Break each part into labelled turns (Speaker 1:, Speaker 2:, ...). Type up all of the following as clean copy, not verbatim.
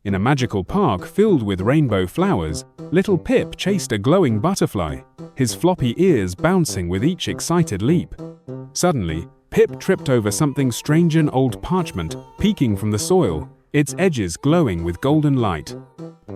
Speaker 1: In a magical park filled with rainbow flowers, little Pip chased a glowing butterfly, his floppy ears bouncing with each excited leap. Suddenly, Pip tripped over something strange, an old parchment peeking from the soil, its edges glowing with golden light.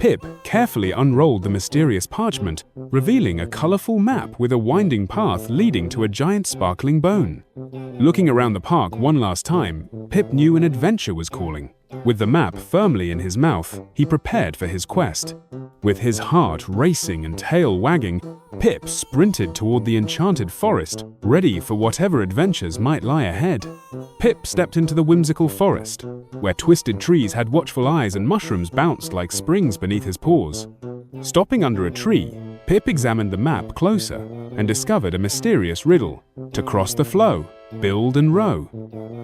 Speaker 1: Pip carefully unrolled the mysterious parchment, revealing a colorful map with a winding path leading to a giant sparkling bone. Looking around the park one last time, Pip knew an adventure was calling. With the map firmly in his mouth, he prepared for his quest. With his heart racing and tail wagging, Pip sprinted toward the enchanted forest, ready for whatever adventures might lie ahead. Pip stepped into the whimsical forest, where twisted trees had watchful eyes and mushrooms bounced like springs beneath his paws. Stopping under a tree, Pip examined the map closer and discovered a mysterious riddle: to cross the flow, build and row.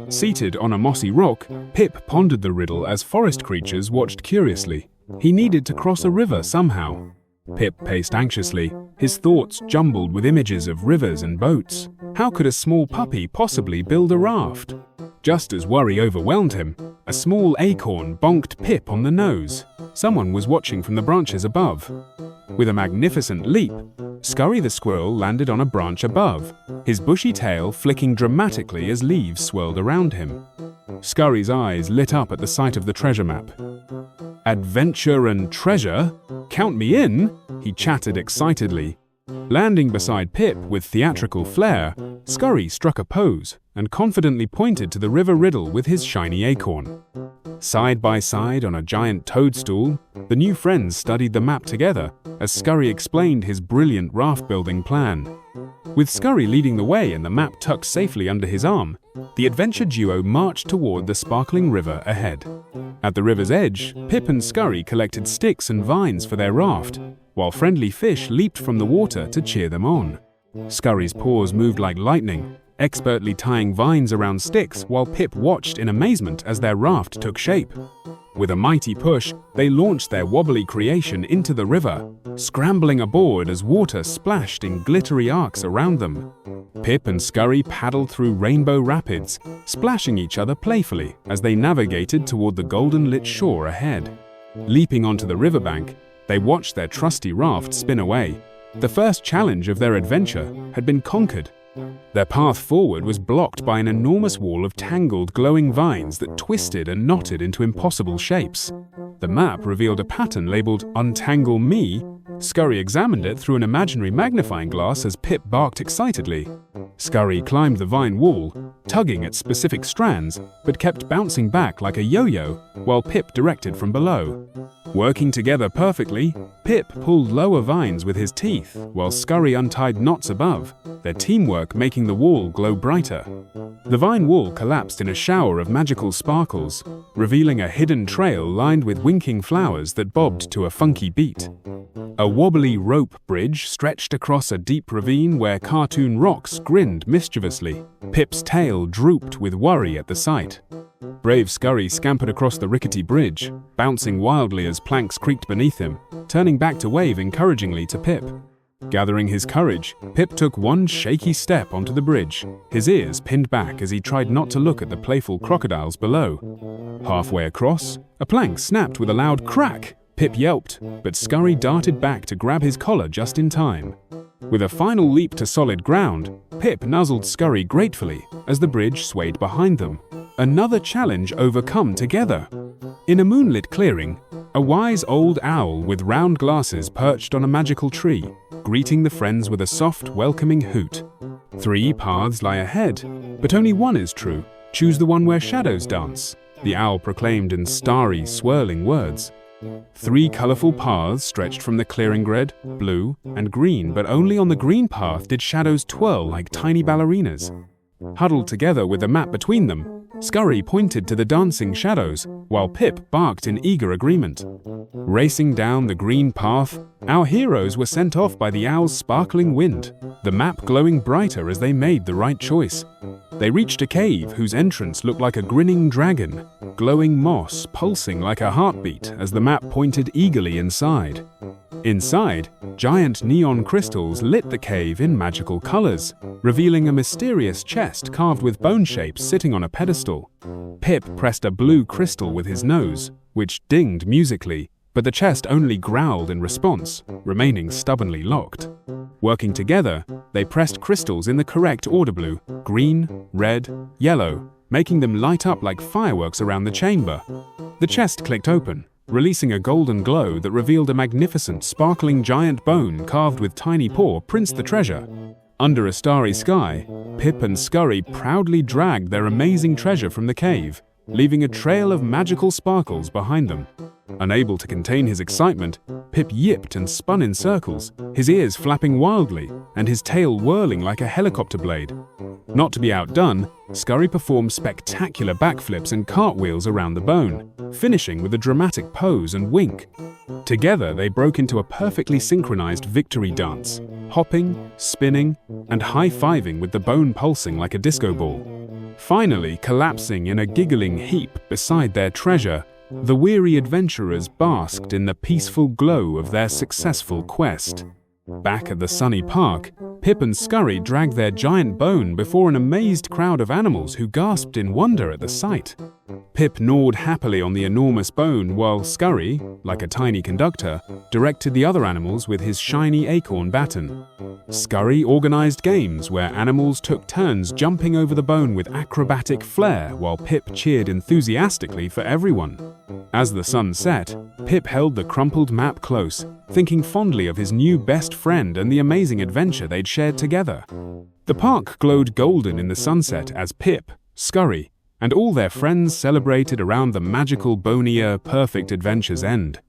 Speaker 1: Seated on a mossy rock, Pip pondered the riddle as forest creatures watched curiously. He needed to cross a river somehow. Pip paced anxiously, his thoughts jumbled with images of rivers and boats. How could a small puppy possibly build a raft? Just as worry overwhelmed him, a small acorn bonked Pip on the nose. Someone was watching from the branches above. With a magnificent leap, Scurry the squirrel landed on a branch above, his bushy tail flicking dramatically as leaves swirled around him. Scurry's eyes lit up at the sight of the treasure map. "Adventure and treasure? Count me in!" he chattered excitedly. Landing beside Pip with theatrical flair, Scurry struck a pose and confidently pointed to the river riddle with his shiny acorn. Side by side on a giant toadstool, the new friends studied the map together as Scurry explained his brilliant raft-building plan. With Scurry leading the way and the map tucked safely under his arm, the adventure duo marched toward the sparkling river ahead. At the river's edge, Pip and Scurry collected sticks and vines for their raft, while friendly fish leaped from the water to cheer them on. Scurry's paws moved like lightning, expertly tying vines around sticks while Pip watched in amazement as their raft took shape. With a mighty push, they launched their wobbly creation into the river, scrambling aboard as water splashed in glittery arcs around them. Pip and Scurry paddled through rainbow rapids, splashing each other playfully as they navigated toward the golden-lit shore ahead. Leaping onto the riverbank, they watched their trusty raft spin away. The first challenge of their adventure had been conquered. Their path forward was blocked by an enormous wall of tangled, glowing vines that twisted and knotted into impossible shapes. The map revealed a pattern labeled "Untangle Me." Scurry examined it through an imaginary magnifying glass as Pip barked excitedly. Scurry climbed the vine wall, tugging at specific strands, but kept bouncing back like a yo-yo, while Pip directed from below. Working together perfectly, Pip pulled lower vines with his teeth, while Scurry untied knots above, their teamwork making the wall glow brighter. The vine wall collapsed in a shower of magical sparkles, revealing a hidden trail lined with winking flowers that bobbed to a funky beat. A wobbly rope bridge stretched across a deep ravine where cartoon rocks grinned mischievously. Pip's tail drooped with worry at the sight. Brave Scurry scampered across the rickety bridge, bouncing wildly as planks creaked beneath him, turning back to wave encouragingly to Pip. Gathering his courage, Pip took one shaky step onto the bridge, his ears pinned back as he tried not to look at the playful crocodiles below. Halfway across, a plank snapped with a loud crack. Pip yelped, but Scurry darted back to grab his collar just in time. With a final leap to solid ground, Pip nuzzled Scurry gratefully as the bridge swayed behind them. Another challenge overcome together. In a moonlit clearing, a wise old owl with round glasses perched on a magical tree, greeting the friends with a soft, welcoming hoot. 3 paths lie ahead, but only one is true. Choose the one where shadows dance, the owl proclaimed in starry, swirling words. 3 colorful paths stretched from the clearing: red, blue, and green, but only on the green path did shadows twirl like tiny ballerinas. Huddled together with the map between them, Scurry pointed to the dancing shadows, while Pip barked in eager agreement. Racing down the green path, our heroes were sent off by the owl's sparkling wind, the map glowing brighter as they made the right choice. They reached a cave whose entrance looked like a grinning dragon, glowing moss pulsing like a heartbeat as the map pointed eagerly inside. Inside, giant neon crystals lit the cave in magical colors, revealing a mysterious chest carved with bone shapes sitting on a pedestal. Pip pressed a blue crystal with his nose, which dinged musically, but the chest only growled in response, remaining stubbornly locked. Working together, they pressed crystals in the correct order: blue, green, red, yellow, making them light up like fireworks around the chamber. The chest clicked open, releasing a golden glow that revealed a magnificent, sparkling giant bone carved with tiny paw prints the treasure. Under a starry sky, Pip and Scurry proudly dragged their amazing treasure from the cave, leaving a trail of magical sparkles behind them. Unable to contain his excitement, Pip yipped and spun in circles, his ears flapping wildly and his tail whirling like a helicopter blade. Not to be outdone, Scurry performed spectacular backflips and cartwheels around the bone, finishing with a dramatic pose and wink. Together, they broke into a perfectly synchronized victory dance, hopping, spinning, and high-fiving with the bone pulsing like a disco ball. Finally, collapsing in a giggling heap beside their treasure, the weary adventurers basked in the peaceful glow of their successful quest. Back at the sunny park, Pip and Scurry dragged their giant bone before an amazed crowd of animals who gasped in wonder at the sight. Pip gnawed happily on the enormous bone while Scurry, like a tiny conductor, directed the other animals with his shiny acorn baton. Scurry organized games where animals took turns jumping over the bone with acrobatic flair while Pip cheered enthusiastically for everyone. As the sun set, Pip held the crumpled map close, thinking fondly of his new best friend and the amazing adventure they'd shared together. The park glowed golden in the sunset as Pip, Scurry, and all their friends celebrated around the magical Bonier perfect adventure's end.